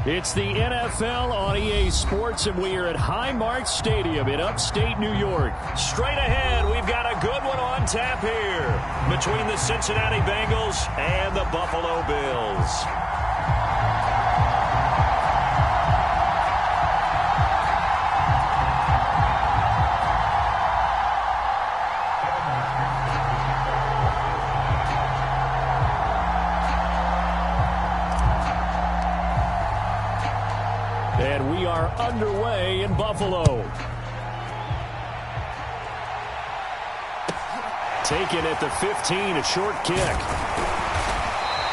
It's the NFL on EA Sports, and we are at Highmark Stadium in upstate New York. Straight ahead, we've got a good one on tap here between the Cincinnati Bengals and the Buffalo Bills. And we are underway in Buffalo. Taken at the 15, a short kick.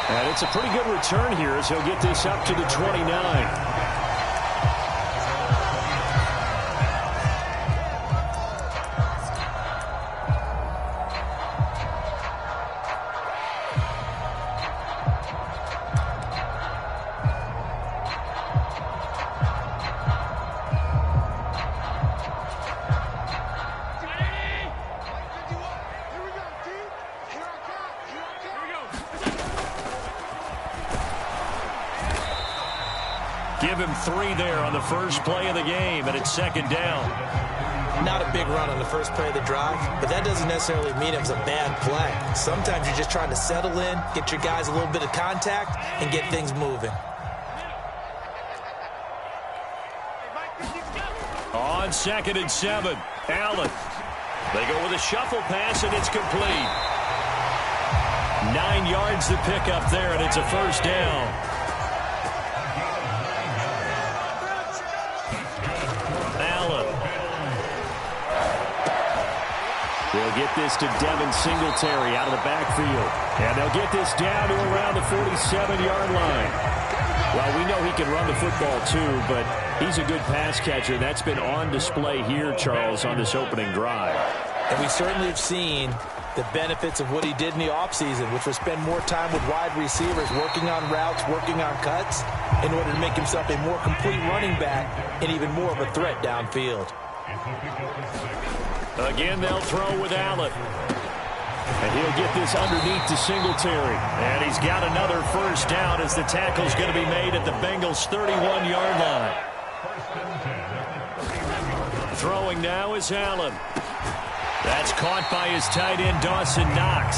And it's a pretty good return here as he'll get this up to the 29. Give him 3 there on the first play of the game, and it's second down. Not a big run on the first play of the drive, but that doesn't necessarily mean it was a bad play. Sometimes you're just trying to settle in, get your guys a little bit of contact, and get things moving. On 2nd and 7, Allen. They go with a shuffle pass, and it's complete. 9 yards to pick up there, and it's a first down. They'll get this to Devin Singletary out of the backfield. And they'll get this down to around the 47-yard line. Well, we know he can run the football too, but he's a good pass catcher. That's been on display here, Charles, on this opening drive. And we certainly have seen the benefits of what he did in the offseason, which was spend more time with wide receivers, working on routes, working on cuts, in order to make himself a more complete running back and even more of a threat downfield. Again, they'll throw with Allen. And he'll get this underneath to Singletary. And he's got another first down as the tackle's going to be made at the Bengals' 31-yard line. Throwing now is Allen. That's caught by his tight end, Dawson Knox.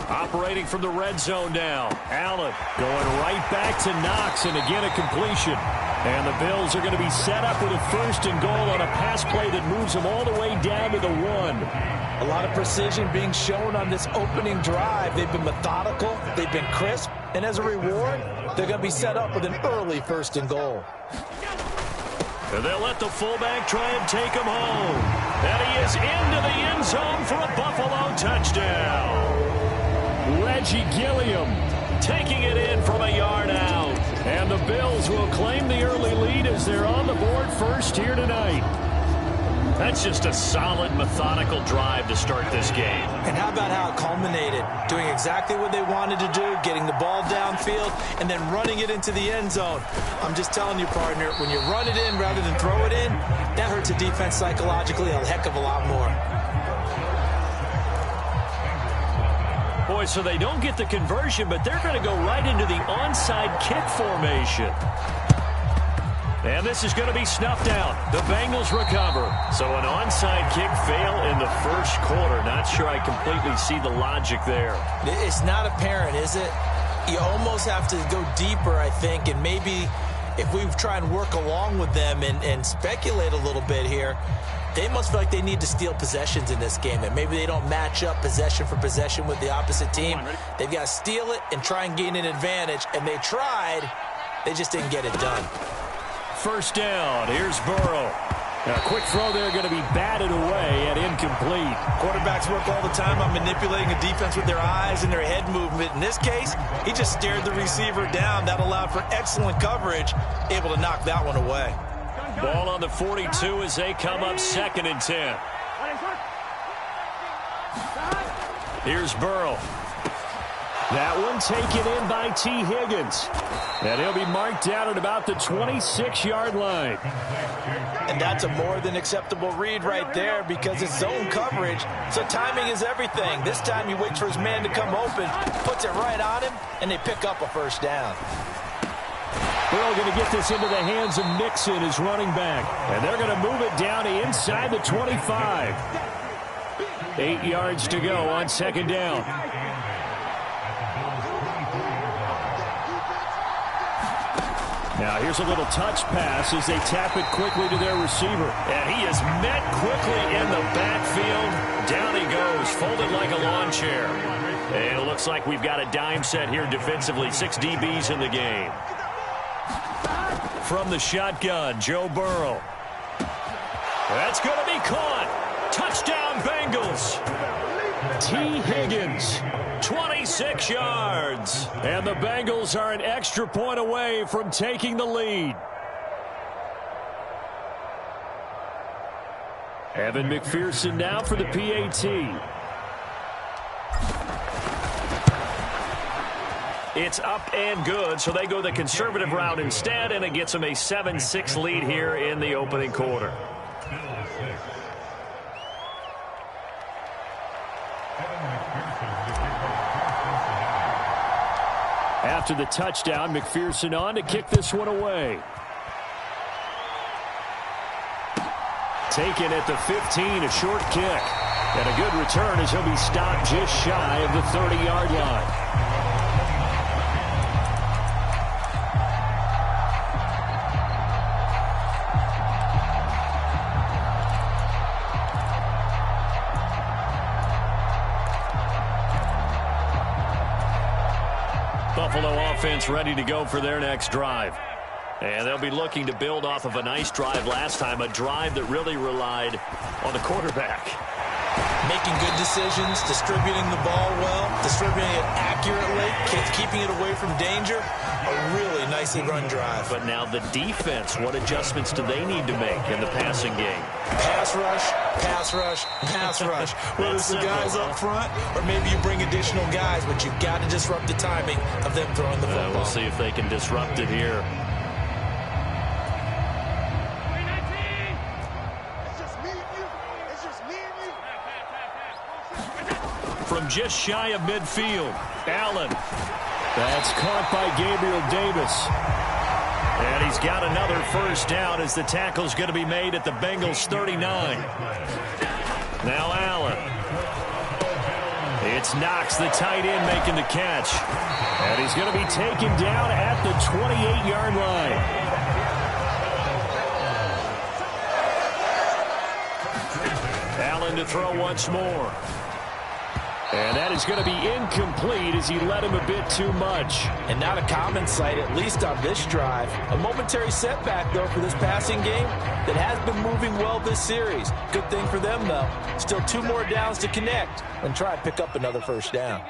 Operating from the red zone now. Allen going right back to Knox, and again a completion. And the Bills are going to be set up with a first and goal on a pass play that moves them all the way down to the 1. A lot of precision being shown on this opening drive. They've been methodical, they've been crisp, and as a reward, they're going to be set up with an early first and goal. And they'll let the fullback try and take him home. And he is into the end zone for a Buffalo touchdown. Reggie Gilliam taking it in from a yard out. And the Bills will claim the early lead as they're on the board first here tonight. That's just a solid, methodical drive to start this game. And how about how it culminated? Doing exactly what they wanted to do, getting the ball downfield, and then running it into the end zone. I'm just telling you, partner, when you run it in rather than throw it in, that hurts a defense psychologically a heck of a lot more. Boy, so they don't get the conversion, but they're going to go right into the onside kick formation. And this is going to be snuffed out. The Bengals recover. So an onside kick fail in the first quarter. Not sure I completely see the logic there. It's not apparent, is it? You almost have to go deeper, I think, and maybe if we try and work along with them and speculate a little bit here, they must feel like they need to steal possessions in this game, and maybe they don't match up possession for possession with the opposite team. They've got to steal it and try and gain an advantage, and they tried. They just didn't get it done. First down. Here's Burrow. A quick throw there going to be batted away and incomplete. Quarterbacks work all the time on manipulating a defense with their eyes and their head movement. In this case, he just stared the receiver down. That allowed for excellent coverage, able to knock that one away. Ball on the 42 as they come up 2nd and 10. Here's Burrow. That one taken in by T. Higgins. And he'll be marked down at about the 26-yard line. And that's a more than acceptable read right there because it's zone coverage, so timing is everything. This time he waits for his man to come open, puts it right on him, and they pick up a first down. Burrow going to get this into the hands of Mixon as running back. And they're going to move it down to inside the 25. 8 yards to go on second down. Now here's a little touch pass as they tap it quickly to their receiver. And he is met quickly in the backfield. Down he goes, folded like a lawn chair. And it looks like we've got a dime set here defensively. 6 DBs in the game. From the shotgun, Joe Burrow. That's going to be caught. Touchdown, Bengals. T. Higgins. 26 yards. And the Bengals are an extra point away from taking the lead. Evan McPherson now for the PAT. It's up and good, so they go the conservative route instead, and it gets them a 7-6 lead here in the opening quarter. After the touchdown, McPherson on to kick this one away. Taken at the 15, a short kick. And a good return as he'll be stopped just shy of the 30-yard line. Buffalo offense ready to go for their next drive. And they'll be looking to build off of a nice drive last time, a drive that really relied on the quarterback. Making good decisions, distributing the ball well, distributing it accurately, keeping it away from danger. A really nicely run drive. But now the defense, what adjustments do they need to make in the passing game? Pass rush, pass rush, pass rush. Whether it's the guys up front or maybe you bring additional guys, but you've got to disrupt the timing of them throwing the football. We'll see if they can disrupt it here. From just shy of midfield, Allen. That's caught by Gabriel Davis. And he's got another first down as the tackle's going to be made at the Bengals 39. Now Allen. It's Knox, the tight end, making the catch. And he's going to be taken down at the 28-yard line. Allen to throw once more. And that is going to be incomplete as he led him a bit too much. And not a common sight, at least on this drive. A momentary setback, though, for this passing game that has been moving well this series. Good thing for them, though. Still 2 more downs to connect and try and pick up another first down.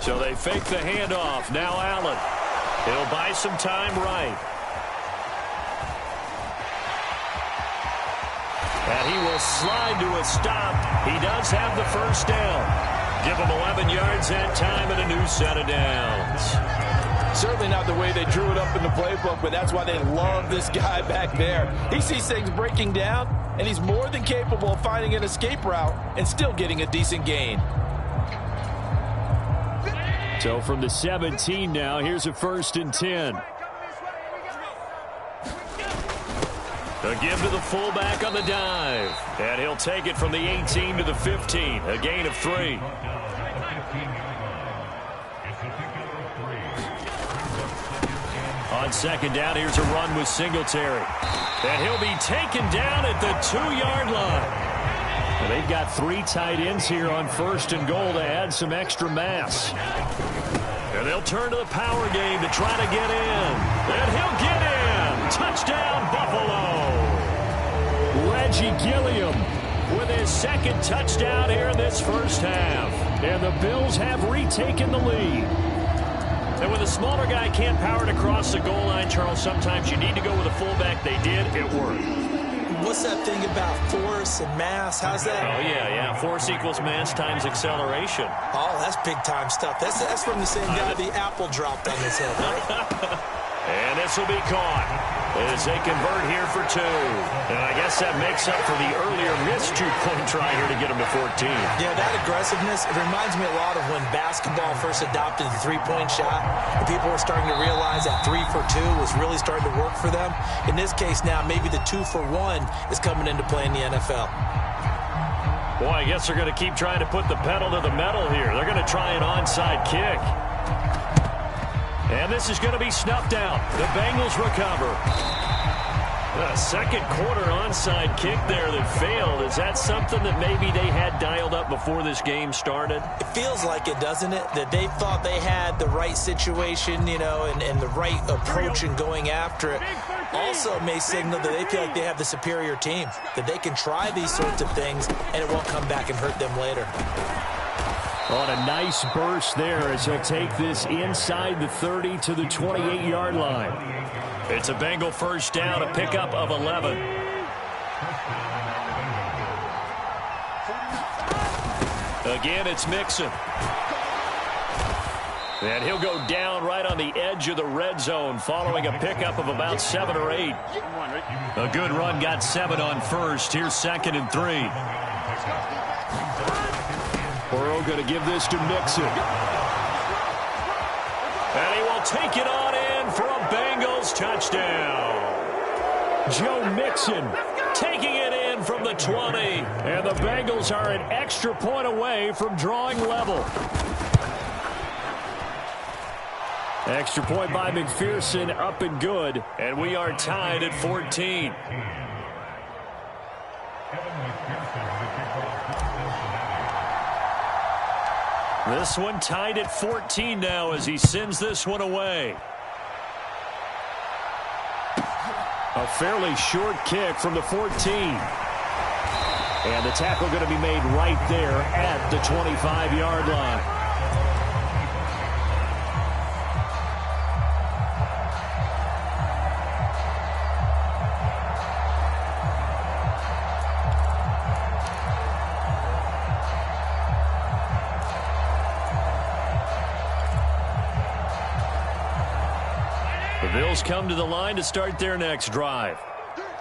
So they fake the handoff. Now Allen. He'll buy some time right. And he will slide to a stop. He does have the first down. Give him 11 yards that time and a new set of downs. Certainly not the way they drew it up in the playbook, but that's why they love this guy back there. He sees things breaking down, and he's more than capable of finding an escape route and still getting a decent gain. So from the 17 now, here's a 1st and 10. A give to the fullback on the dive. And he'll take it from the 18 to the 15. A gain of 3. On second down, here's a run with Singletary. And he'll be taken down at the 2-yard line. Well, they've got 3 tight ends here on 1st and goal to add some extra mass. And they'll turn to the power game to try to get in. And he'll get in. Touchdown, Buffalo. Reggie Gilliam with his 2nd touchdown here in this first half. And the Bills have retaken the lead. And when the smaller guy can't power it across the goal line, Charles, sometimes you need to go with a fullback. They did. It worked. what's that thing about force and mass? How's that? Oh, yeah. Force equals mass times acceleration. Oh, that's big-time stuff. That's from the same guy the apple dropped on his head, right? And this will be caught as they convert here for 2. And I guess that makes up for the earlier missed 2-point try here to get them to 14. Yeah, that aggressiveness, it reminds me a lot of when basketball first adopted the three-point shot. And people were starting to realize that 3 for 2 was really starting to work for them. In this case now, maybe the 2 for 1 is coming into play in the NFL. Boy, I guess they're going to keep trying to put the pedal to the metal here. They're going to try an onside kick. And this is going to be snuffed out. The Bengals recover. A second quarter onside kick there that failed. Is that something that maybe they had dialed up before this game started? It feels like it, doesn't it? That they thought they had the right situation, you know, and the right approach in going after it. Also may signal that they feel like they have the superior team, that they can try these sorts of things and it won't come back and hurt them later. On a nice burst there as he'll take this inside the 30 to the 28-yard line. It's a Bengal first down, a pickup of 11. Again, it's Mixon. And he'll go down right on the edge of the red zone following a pickup of about 7 or 8. A good run got 7 on first. Here's 2nd and 3. Burrow going to give this to Mixon. And he will take it on in for a Bengals touchdown. Joe Mixon taking it in from the 20. And the Bengals are an extra point away from drawing level. Extra point by McPherson, up and good. And we are tied at 14. This one tied at 14 now as he sends this one away. A fairly short kick from the 14. And the tackle going to be made right there at the 25-yard line. The Bills come to the line to start their next drive.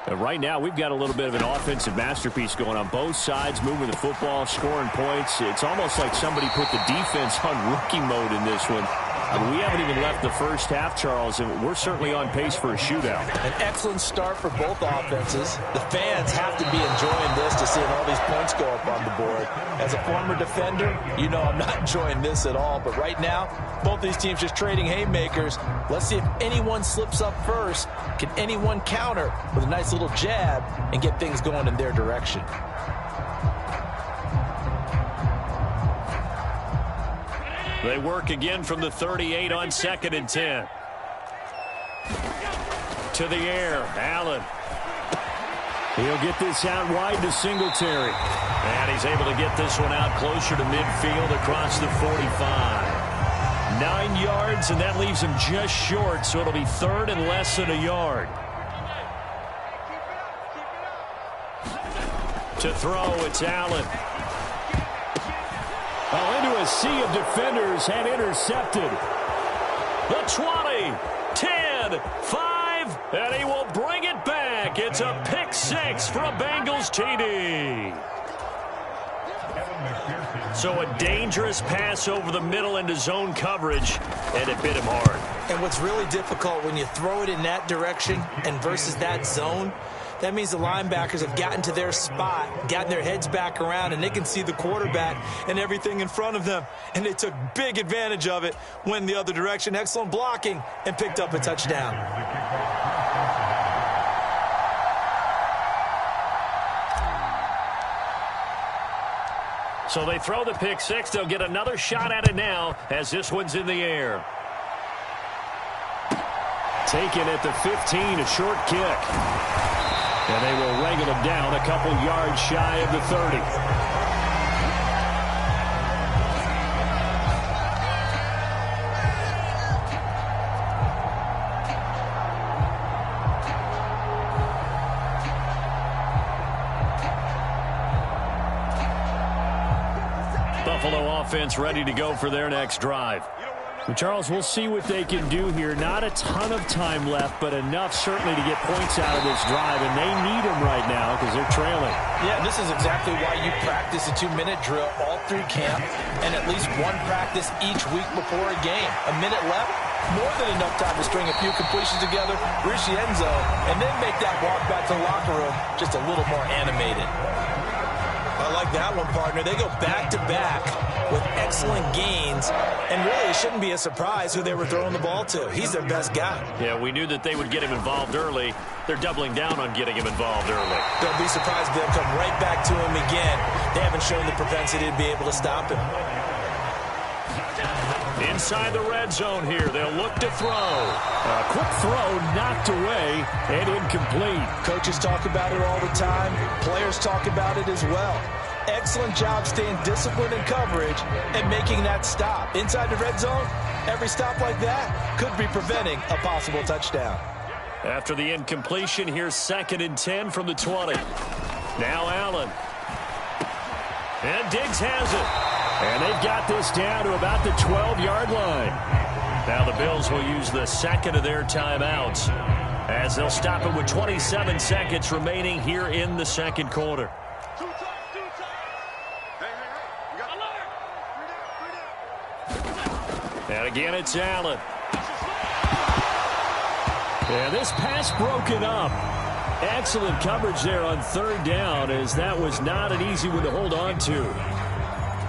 Right now, we've got a little bit of an offensive masterpiece going on both sides, moving the football, scoring points. It's almost like somebody put the defense on rookie mode in this one. I mean, we haven't even left the first half, Charles, and we're certainly on pace for a shootout. An excellent start for both offenses. The fans have to be enjoying this to see all these points go up on the board. As a former defender, you know I'm not enjoying this at all. But right now, both these teams just trading haymakers. Let's see if anyone slips up first. Can anyone counter with a nice little jab and get things going in their direction? They work again from the 38 on 2nd and 10. To the air, Allen. He'll get this out wide to Singletary. And he's able to get this one out closer to midfield across the 45. 9 yards, and that leaves him just short, so it'll be 3rd and less than a yard. To throw, it's Allen. Oh, into a sea of defenders and intercepted. The 20, 10, 5, and he will bring it back. It's a pick 6 for a Bengals TD. So a dangerous pass over the middle into zone coverage, and it bit him hard. And what's really difficult when you throw it in that direction and versus that zone, that means the linebackers have gotten to their spot, gotten their heads back around, and they can see the quarterback and everything in front of them. And they took big advantage of it, went the other direction, excellent blocking, and picked up a touchdown. So they throw the pick 6. They'll get another shot at it now as this one's in the air. Taken at the 15, a short kick. And they will wrangle him down a couple yards shy of the 30. Buffalo offense ready to go for their next drive. Well, Charles, we'll see what they can do here. Not a ton of time left, but enough certainly to get points out of this drive, and they need them right now because they're trailing. Yeah, this is exactly why you practice a 2-minute drill all through camp and at least one practice each week before a game. A minute left, more than enough time to string a few completions together, reach the end zone, and then make that walk back to the locker room just a little more animated. I like that one, partner. They go back-to-back with excellent gains, and really it shouldn't be a surprise who they were throwing the ball to. He's their best guy. Yeah, we knew that they would get him involved early. They're doubling down on getting him involved early. Don't be surprised if they'll come right back to him again. They haven't shown the propensity to be able to stop him. Inside the red zone here, they'll look to throw. A quick throw knocked away and incomplete. Coaches talk about it all the time. Players talk about it as well. Excellent job staying disciplined in coverage and making that stop. Inside the red zone, every stop like that could be preventing a possible touchdown. After the incompletion, here's 2nd and 10 from the 20. Now Allen. And Diggs has it. And they've got this down to about the 12-yard line. Now the Bills will use the second of their timeouts as they'll stop it with 27 seconds remaining here in the second quarter. And again, it's Allen. And this pass broken up. Excellent coverage there on 3rd down, as that was not an easy one to hold on to.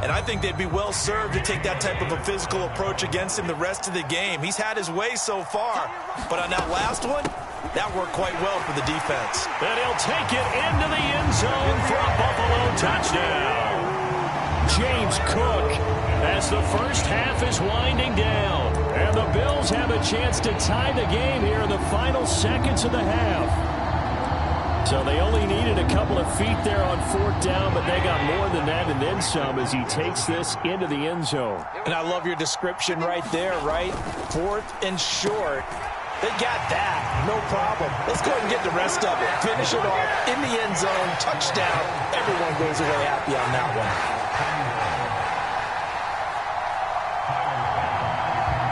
And I think they'd be well served to take that type of a physical approach against him the rest of the game. He's had his way so far, but on that last one, that worked quite well for the defense. And he'll take it into the end zone for a Buffalo touchdown. James Cook, as the first half is winding down. And the Bills have a chance to tie the game here in the final seconds of the half. So they only needed a couple of feet there on 4th down, but they got more than that and then some as he takes this into the end zone. And I love your description right there, right? 4th and short. They got that. No problem. Let's go ahead and get the rest of it. Finish it off in the end zone. Touchdown. Everyone goes away happy on that one.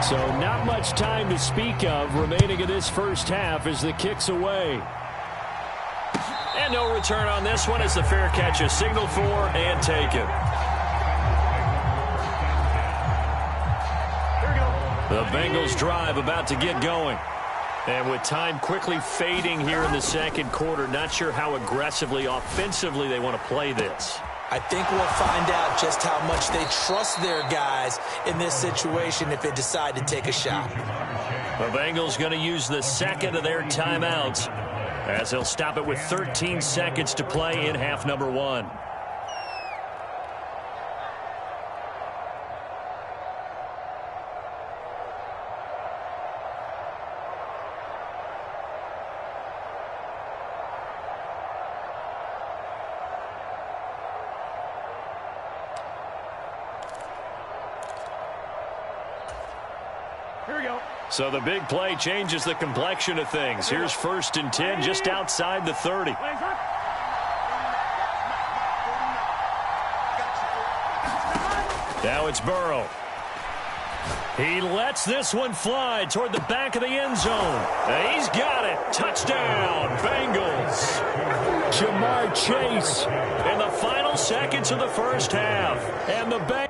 So not much time to speak of remaining in this first half as the kick's away. And no return on this one as the fair catch is signaled for and taken. The Bengals drive about to get going. And with time quickly fading here in the second quarter, not sure how aggressively, offensively they want to play this. I think we'll find out just how much they trust their guys in this situation if they decide to take a shot. The Bengals going to use the second of their timeouts as they'll stop it with 13 seconds to play in half number 1. So the big play changes the complexion of things. Here's 1st and 10 just outside the 30. Now it's Burrow. He lets this one fly toward the back of the end zone. And he's got it. Touchdown, Bengals. Jamar Chase in the final seconds of the first half. And the Bengals.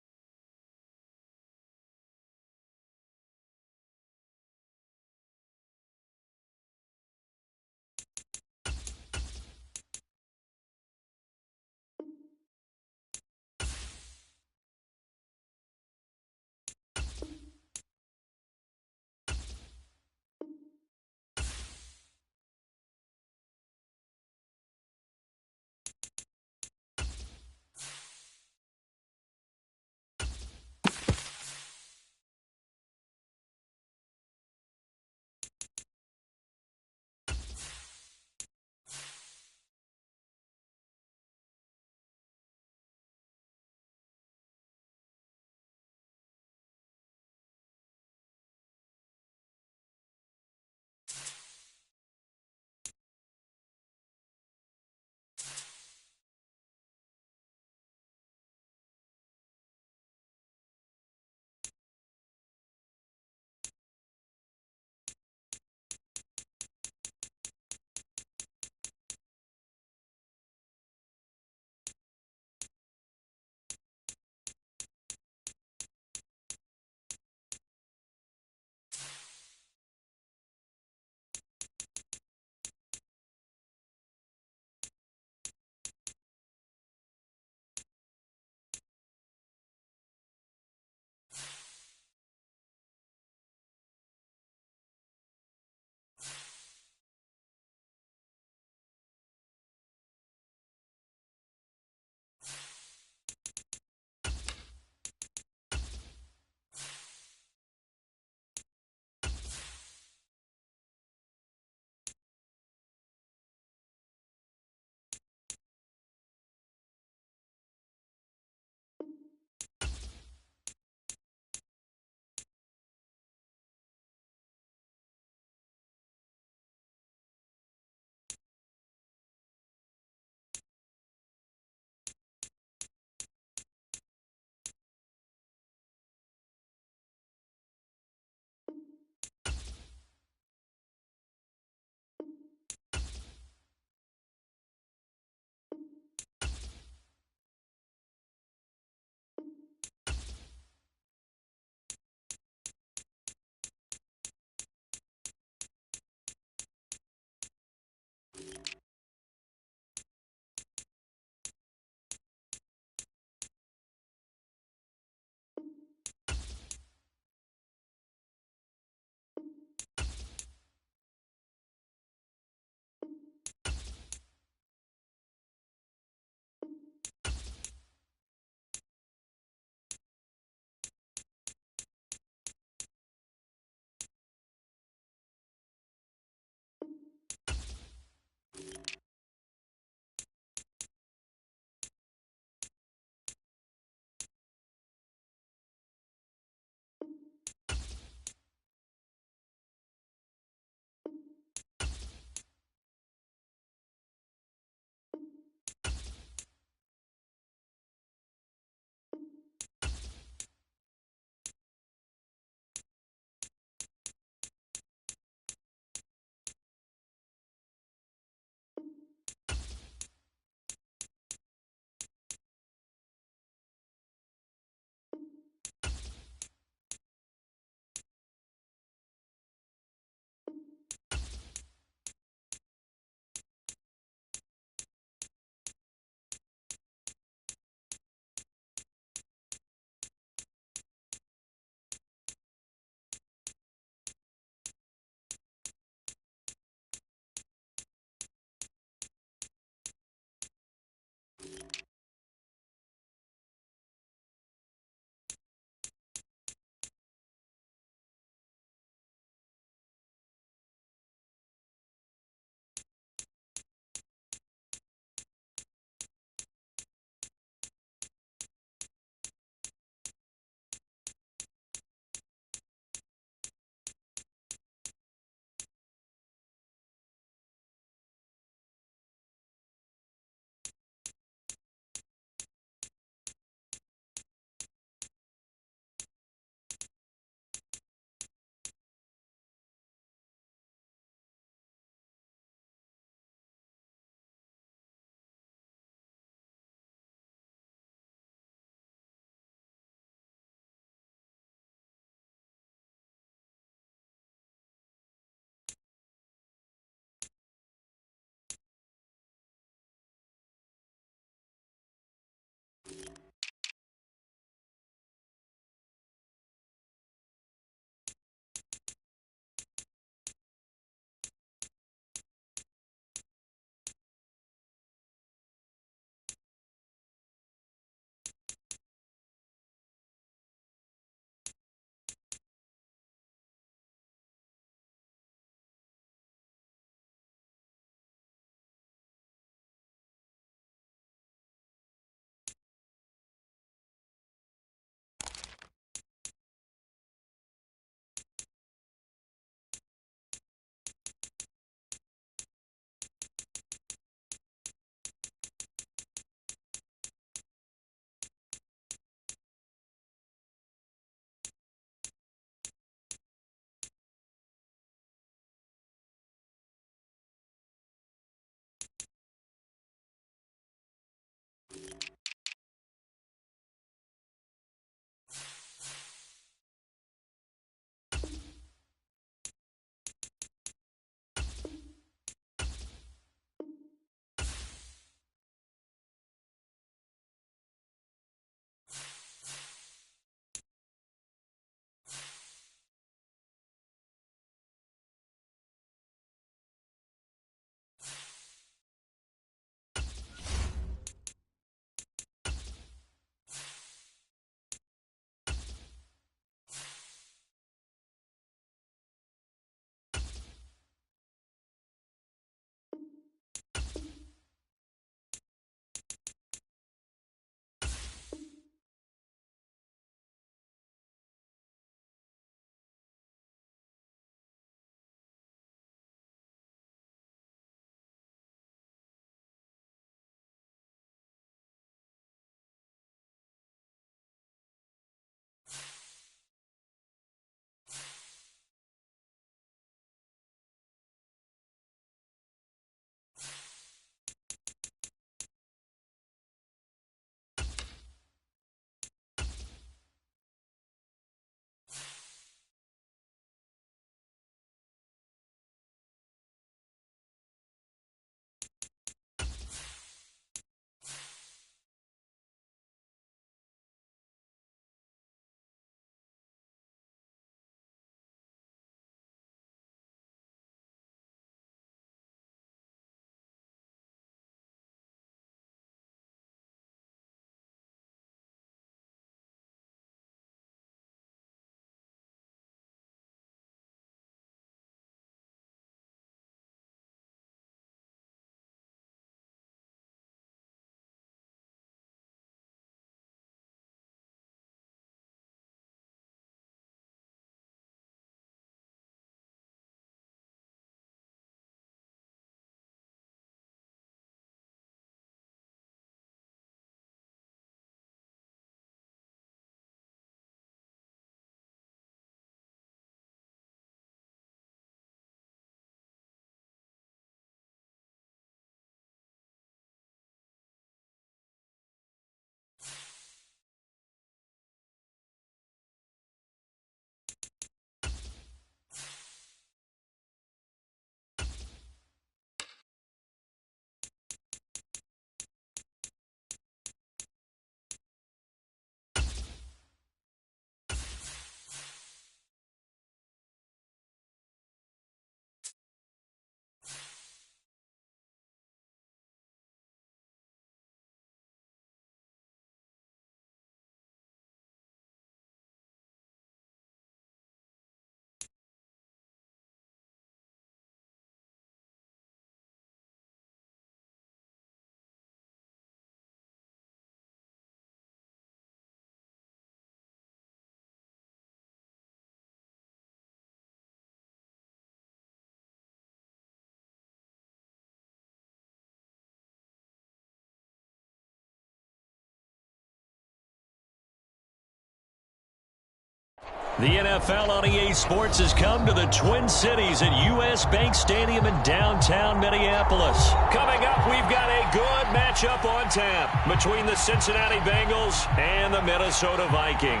The NFL on EA Sports has come to the Twin Cities at U.S. Bank Stadium in downtown Minneapolis. Coming up, we've got a good matchup on tap between the Cincinnati Bengals and the Minnesota Vikings.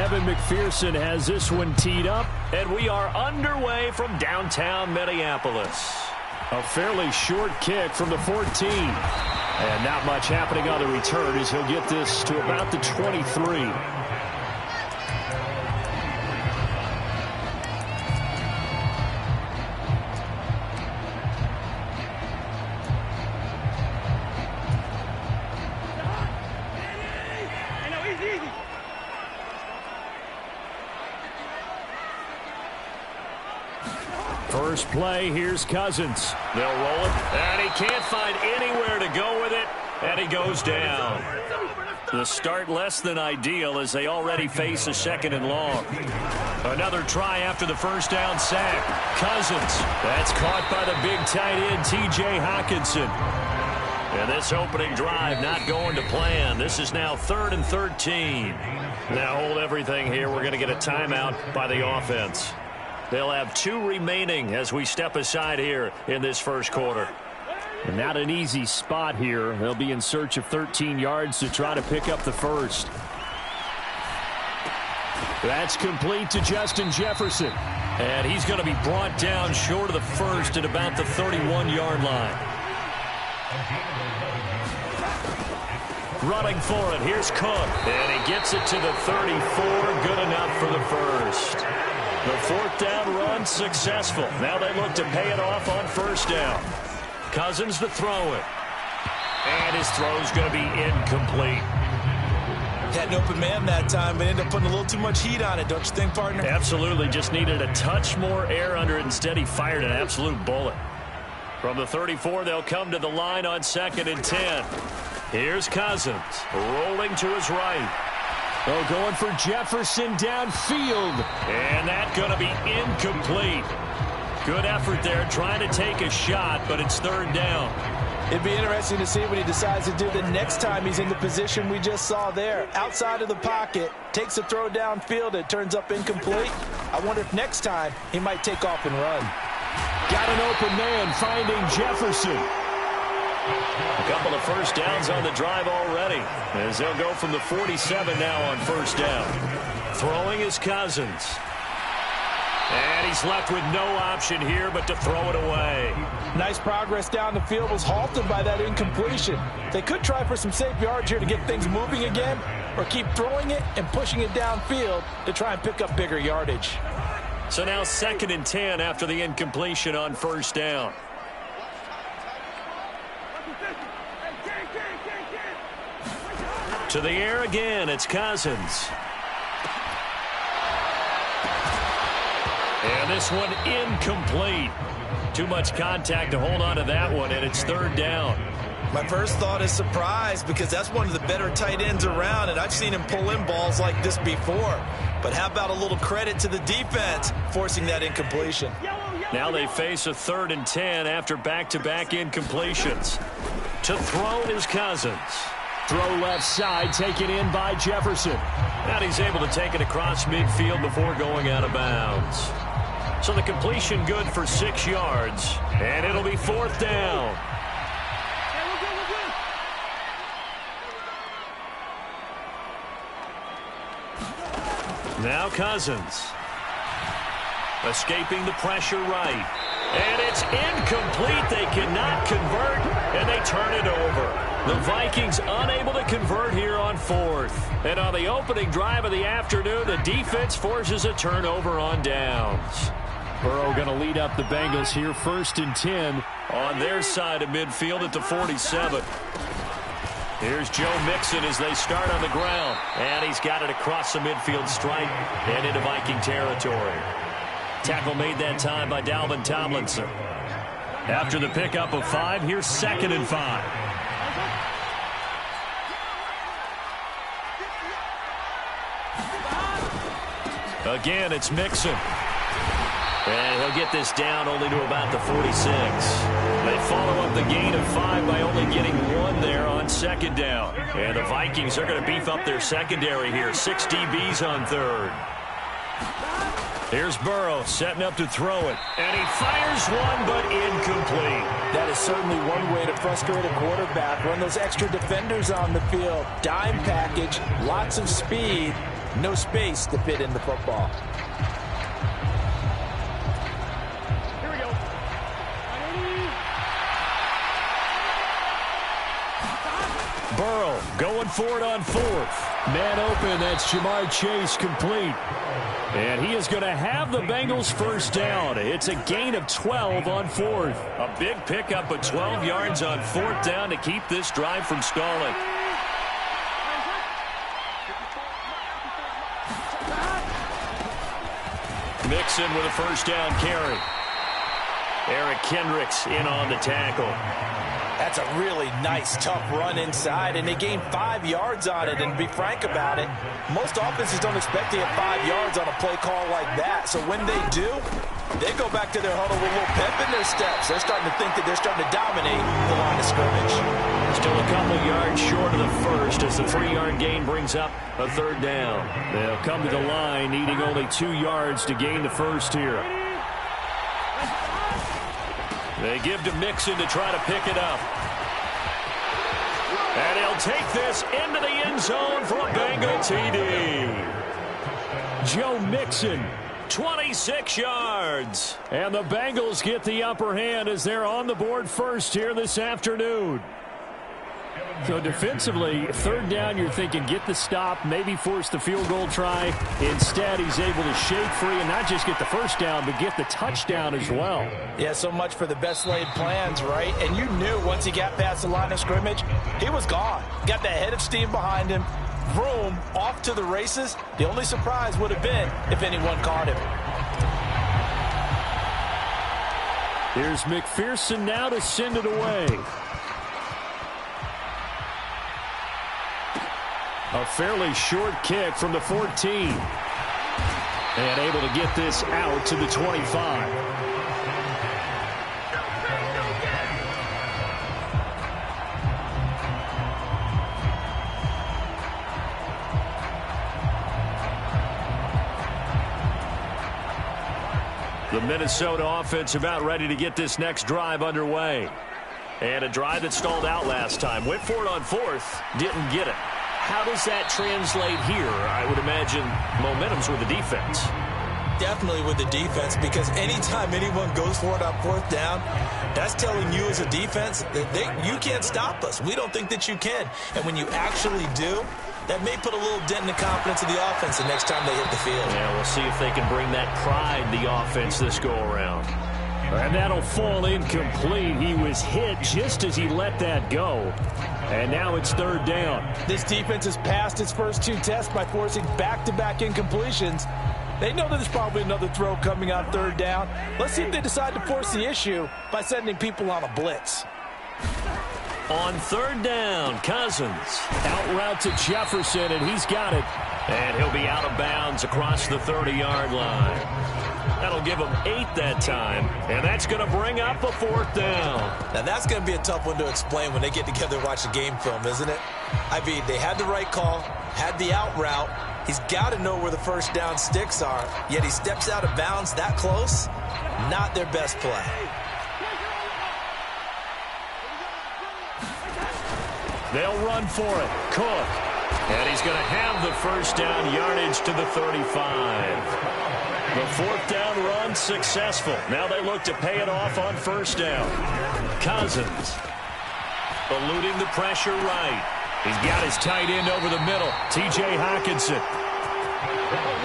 Evan McPherson has this one teed up, and we are underway from downtown Minneapolis. A fairly short kick from the 14. And not much happening on the return as he'll get this to about the 23. First play, here's Cousins. They'll roll it, and he can't find anywhere to go with it, and he goes down. The start less than ideal as they already face a 2nd and long. Another try after the first down sack. Cousins, that's caught by the big tight end, T.J. Hockenson. And this opening drive not going to plan. This is now 3rd and 13. Now hold everything here. We're going to get a timeout by the offense. They'll have 2 remaining as we step aside here in this first quarter. And not an easy spot here. They'll be in search of 13 yards to try to pick up the first. That's complete to Justin Jefferson. And he's going to be brought down short of the first at about the 31-yard line. Running for it, here's Cook. And he gets it to the 34, good enough for the first. The 4th down run successful. Now they look to pay it off on first down. Cousins to throw it. And his throw's going to be incomplete. Had an open man that time, but ended up putting a little too much heat on it, don't you think, partner? Absolutely. Just needed a touch more air under it. Instead, he fired an absolute bullet. From the 34, they'll come to the line on 2nd and 10. Here's Cousins rolling to his right. Oh, going for Jefferson downfield. And that's going to be incomplete. Good effort there trying to take a shot, but it's 3rd down. It'd be interesting to see what he decides to do the next time he's in the position we just saw there. Outside of the pocket, takes a throw downfield, it turns up incomplete. I wonder if next time he might take off and run. Got an open man finding Jefferson. A couple of first downs on the drive already, as they'll go from the 47 now on first down. Throwing is Cousins. And he's left with no option here but to throw it away. Nice progress down the field, was halted by that incompletion. They could try for some safe yards here to get things moving again, or keep throwing it and pushing it downfield to try and pick up bigger yardage. So now 2nd and 10 after the incompletion on first down. To the air again, it's Cousins. And this one incomplete. Too much contact to hold on to that one, and it's 3rd down. My first thought is surprise, because that's one of the better tight ends around, and I've seen him pull in balls like this before. But how about a little credit to the defense forcing that incompletion? Now they face a 3rd and 10 after back-to-back incompletions. To throw is Cousins. Throw left side, taken in by Jefferson. And he's able to take it across midfield before going out of bounds. So the completion good for 6 yards, and it'll be 4th down. Now Cousins. Escaping the pressure right. And it's incomplete. They cannot convert, and they turn it over. The Vikings unable to convert here on 4th. And on the opening drive of the afternoon, the defense forces a turnover on downs. Burrow going to lead up the Bengals here, 1st and 10. On their side of midfield at the 47. Here's Joe Mixon as they start on the ground. And he's got it across the midfield stripe and into Viking territory. Tackle made that time by Dalvin Tomlinson. After the pickup of 5, here's 2nd and 5. Again, it's Mixon. And he'll get this down only to about the 46. They follow up the gain of 5 by only getting 1 there on second down. And the Vikings are going to beef up their secondary here. 6 DBs on third. Here's Burrow setting up to throw it. And he fires one, but incomplete. That is certainly one way to frustrate a quarterback. Run those extra defenders on the field. Dime package, lots of speed, no space to fit in the football. Here we go. Burrow going for it on 4th. Man open, that's Jamar Chase complete. And he is going to have the Bengals first down. It's a gain of 12 on 4th. A big pickup of 12 yards on 4th down to keep this drive from stalling. Mixon with a first down carry. Eric Kendricks in on the tackle. That's a really nice, tough run inside, and they gained 5 yards on it. And to be frank about it, most offenses don't expect to get 5 yards on a play call like that. So when they do, they go back to their huddle with a little pep in their steps. They're starting to think that they're starting to dominate the line of scrimmage. Still a couple yards short of the first as the 3-yard gain brings up a third down. They'll come to the line needing only 2 yards to gain the first here. They give to Mixon to try to pick it up. And he'll take this into the end zone for a Bengal TD. Joe Mixon. 26 yards. And the Bengals get the upper hand as they're on the board first here this afternoon. So defensively, third down, you're thinking get the stop, maybe force the field goal try. Instead, he's able to shake free and not just get the first down, but get the touchdown as well. Yeah, so much for the best laid plans, right? And you knew once he got past the line of scrimmage, he was gone. Got that head of steam behind him. Vroom, off to the races. The only surprise would have been if anyone caught him. Here's McPherson now to send it away. A fairly short kick from the 14. And able to get this out to the 25. The Minnesota offense about ready to get this next drive underway. And a drive that stalled out last time. Went for it on 4th. Didn't get it. How does that translate here? I would imagine momentum's with the defense. Definitely with the defense, because anytime anyone goes for it on 4th down, that's telling you as a defense that you can't stop us. We don't think that you can. And when you actually do, that may put a little dent in the confidence of the offense the next time they hit the field. Yeah, we'll see if they can bring that pride the offense this go-around. And that'll fall incomplete. He was hit just as he let that go. And now it's third down. This defense has passed its first 2 tests by forcing back-to-back incompletions. They know that there's probably another throw coming on third down. Let's see if they decide to force the issue by sending people on a blitz. On third down, Cousins. Out route to Jefferson, and he's got it. And he'll be out of bounds across the 30-yard line. That'll give them 8 that time, and that's going to bring up a 4th down. Now, that's going to be a tough one to explain when they get together and watch the game film, isn't it? I mean, they had the right call, had the out route. He's got to know where the first down sticks are, yet he steps out of bounds that close. Not their best play. They'll run for it. Cook. And he's going to have the first down yardage to the 35. The 4th down run successful. Now they look to pay it off on first down. Cousins eluding the pressure right. He's got his tight end over the middle, T.J. Hockenson.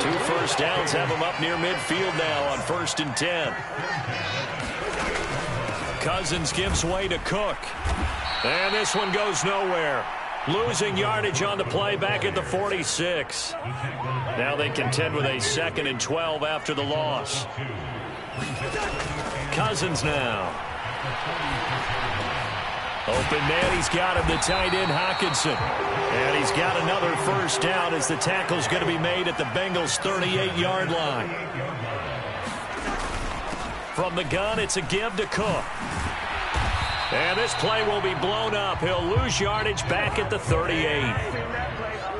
2 first downs have him up near midfield now on 1st and 10. Cousins gives way to Cook. And this one goes nowhere. Losing yardage on the play back at the 46. Now they contend with a 2nd and 12 after the loss. Cousins now. Open man, he's got him, the tight end Hockenson. And he's got another first down as the tackle's going to be made at the Bengals' 38-yard line. From the gun, it's a give to Cook. And this play will be blown up. He'll lose yardage back at the 38.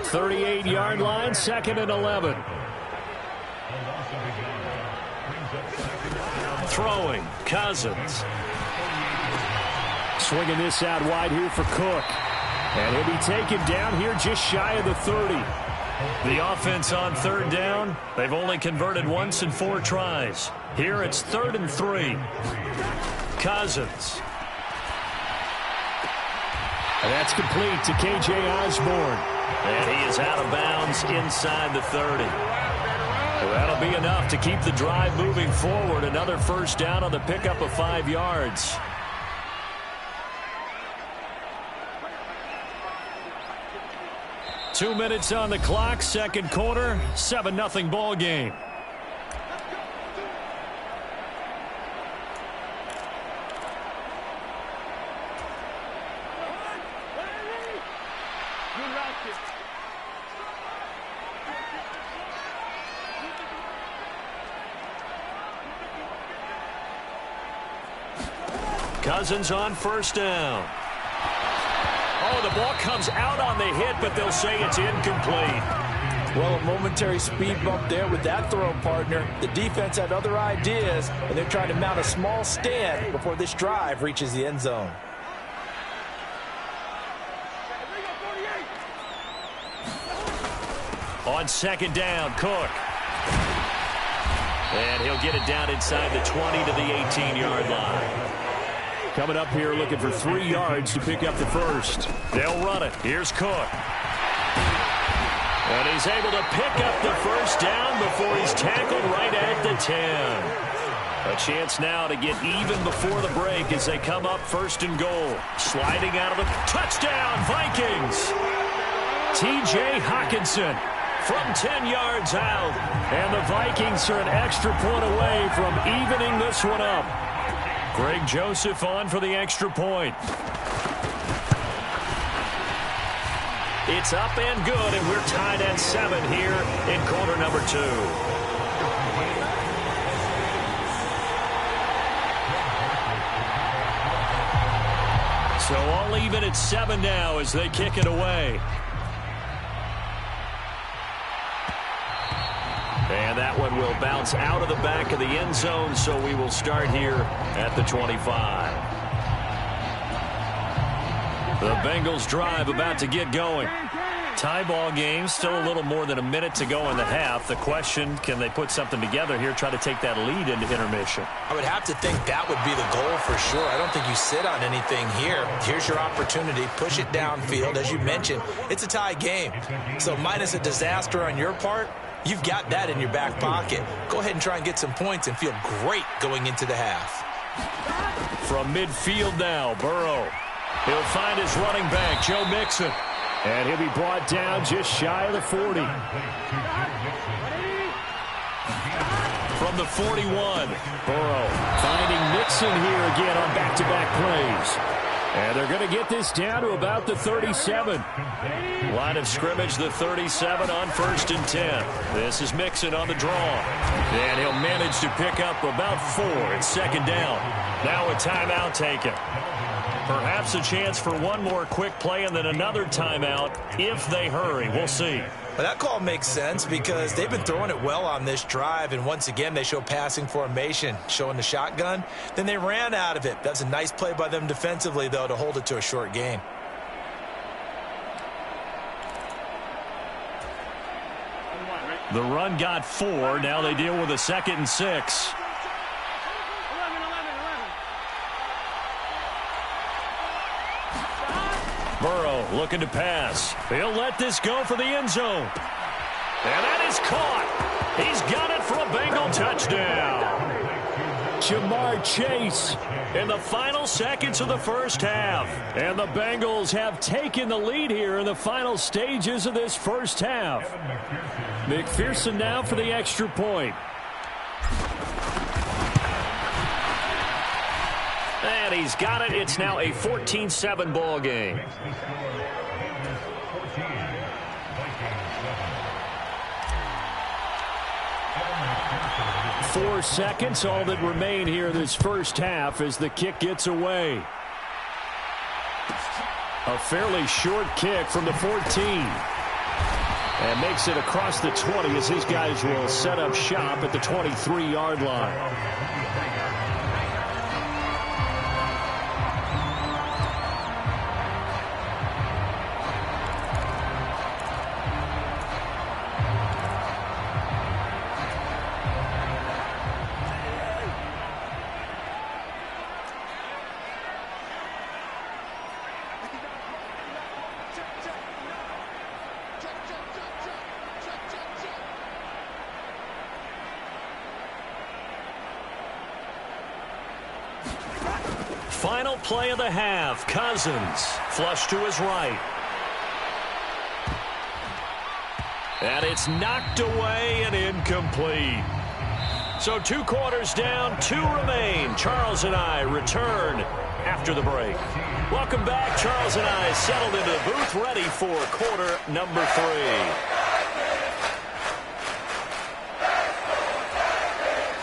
38-yard line, 2nd and 11. Throwing, Cousins. Swinging this out wide here for Cook. And he'll be taken down here just shy of the 30. The offense on 3rd down, they've only converted once in 4 tries. Here it's 3rd and 3. Cousins. And that's complete to K.J. Osborne. And he is out of bounds inside the 30. That'll be enough to keep the drive moving forward. Another first down on the pickup of 5 yards. Two minutes on the clock, 2nd quarter, 7-0 ball game. Cousins on 1st down. Oh, the ball comes out on the hit, but they'll say it's incomplete. Well, a momentary speed bump there with that throw, partner. The defense had other ideas, and they're trying to mount a small stand before this drive reaches the end zone. On 2nd down, Cook. And he'll get it down inside the 20 to the 18-yard line. Coming up here looking for 3 yards to pick up the first. They'll run it. Here's Cook. And he's able to pick up the first down before he's tackled right at the 10. A chance now to get even before the break as they come up 1st and goal. Sliding out of the touchdown, Vikings. T.J. Hockenson from 10 yards out. And the Vikings are an extra point away from evening this one up. Greg Joseph on for the extra point. It's up and good, and we're tied at 7 here in quarter number 2. So all even at 7 now as they kick it away. And that one will bounce out of the back of the end zone, so we will start here at the 25. The Bengals drive about to get going. Tie ball game, still a little more than a minute to go in the half. The question, can they put something together here, try to take that lead into intermission? I would have to think that would be the goal for sure. I don't think you sit on anything here. Here's your opportunity. Push it downfield. As you mentioned, it's a tie game. So minus a disaster on your part, you've got that in your back pocket. Go ahead and try and get some points and feel great going into the half. From midfield now, Burrow. He'll find his running back, Joe Mixon. And he'll be brought down just shy of the 40. From the 41, Burrow finding Mixon here again on back-to-back plays. And they're going to get this down to about the 37. Line of scrimmage, the 37 on 1st and 10. This is Mixon on the draw. And he'll manage to pick up about 4 at 2nd down. Now a timeout taken. Perhaps a chance for one more quick play and then another timeout if they hurry. We'll see. Well, that call makes sense because they've been throwing it well on this drive, and once again they show passing formation, showing the shotgun. Then they ran out of it. That's a nice play by them defensively, though, to hold it to a short gain. The run got 4. Now they deal with a 2nd and 6. Burrow looking to pass. He'll let this go for the end zone. And that is caught. He's got it for a Bengal touchdown. Jamar Chase In the final seconds of the first half. And the Bengals have taken the lead here in the final stages of this first half. McPherson now for the extra point. And he's got it. It's now a 14-7 ball game. 4 seconds, all that remain here this first half as the kick gets away. A fairly short kick from the 14. And makes it across the 20 as these guys will set up shop at the 23-yard line. Final play of the half. Cousins flush to his right. And it's knocked away and incomplete. So 2 quarters down, 2 remain. Charles and I return after the break. Welcome back. Charles and I settled into the booth, ready for quarter number 3.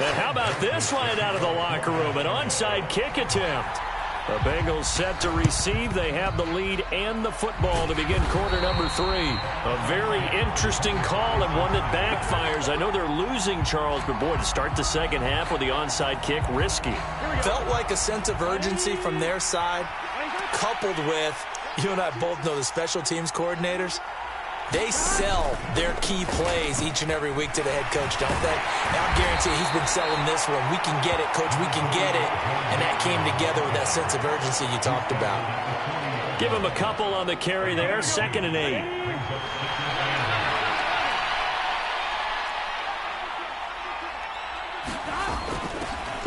And how about this right out of the locker room? An onside kick attempt. The Bengals set to receive. They have the lead and the football to begin quarter number 3. A very interesting call and one that backfires. I know they're losing, Charles, but boy, to start the second half with the onside kick, risky. Felt like a sense of urgency from their side, coupled with, you and I both know the special teams coordinators. They sell their key plays each and every week to the head coach, don't they? And I guarantee he's been selling this one. We can get it, coach. We can get it. And that came together with that sense of urgency you talked about. Give him a couple on the carry there. 2nd and 8.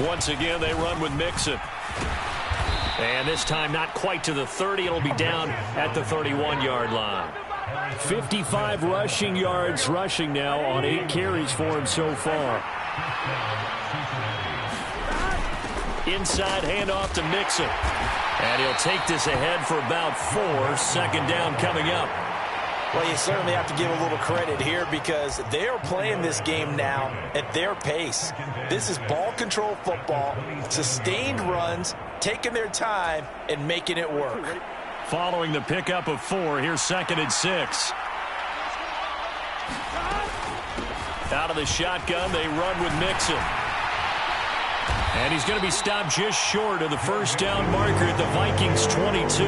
Once again, they run with Mixon. And this time not quite to the 30. It'll be down at the 31-yard line. 55 rushing yards rushing now on 8 carries for him so far. Inside handoff to Mixon. And he'll take this ahead for about 4. 2nd down coming up. Well, you certainly have to give a little credit here because they are playing this game now at their pace. This is ball control football, sustained runs, taking their time, and making it work. Following the pickup of 4, here's 2nd and 6. Out of the shotgun, they run with Mixon. And he's going to be stopped just short of the first down marker at the Vikings' 22.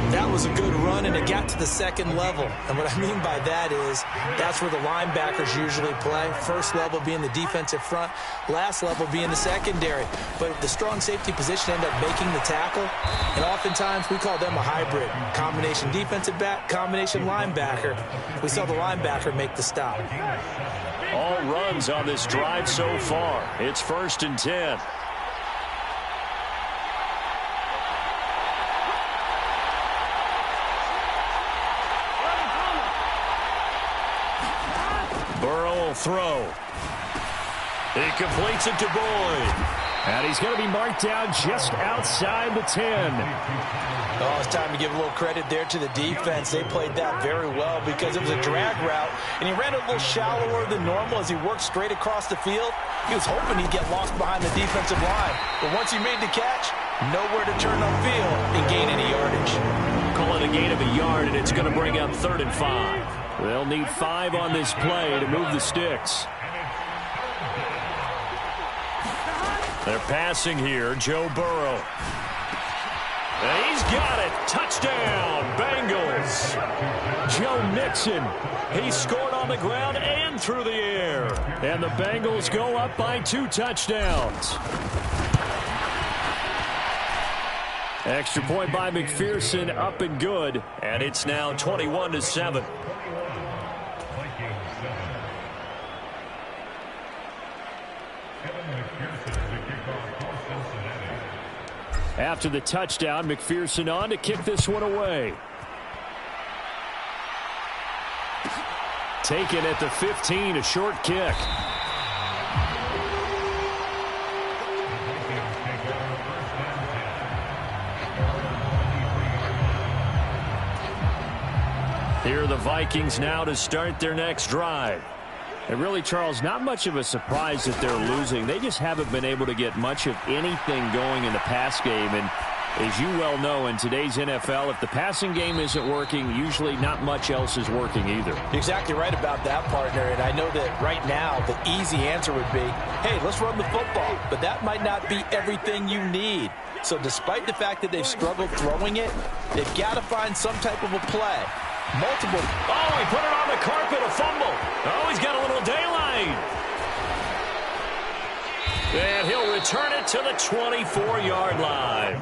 That was a good run, and it got to the 2nd level. And what I mean by that is that's where the linebackers usually play. First level being the defensive front, last level being the secondary. But the strong safety position ended up making the tackle, and oftentimes we call them a hybrid. Combination defensive back, combination linebacker. We saw the linebacker make the stop. All runs on this drive so far. It's 1st and 10. Throw. He completes it to Boyd. And he's going to be marked down just outside the 10. Oh, it's time to give a little credit there to the defense. They played that very well because it was a drag route, and he ran it a little shallower than normal as he worked straight across the field. He was hoping he'd get lost behind the defensive line. But once he made the catch, nowhere to turn upfield and gain any yardage. Call it a gain of a yard, and it's going to bring up 3rd and 5. They'll need 5 on this play to move the sticks. They're passing here. Joe Burrow. And he's got it. Touchdown, Bengals. Joe Mixon. He scored on the ground and through the air. And the Bengals go up by 2 touchdowns. Extra point by McPherson, up and good. And it's now 21-7. After the touchdown, McPherson on to kick this one away. Taken at the 15, a short kick. Here are the Vikings now to start their next drive. And really, Charles, not much of a surprise that they're losing. They just haven't been able to get much of anything going in the pass game. And as you well know, in today's NFL, if the passing game isn't working, usually not much else is working either. You're exactly right about that, partner. And I know that right now the easy answer would be, hey, let's run the football. But that might not be everything you need. So despite the fact that they've struggled throwing it, they've got to find some type of a play. Multiple. Oh, he put it on the carpet, a fumble. Oh, he's got a little daylight. And he'll return it to the 24-yard line.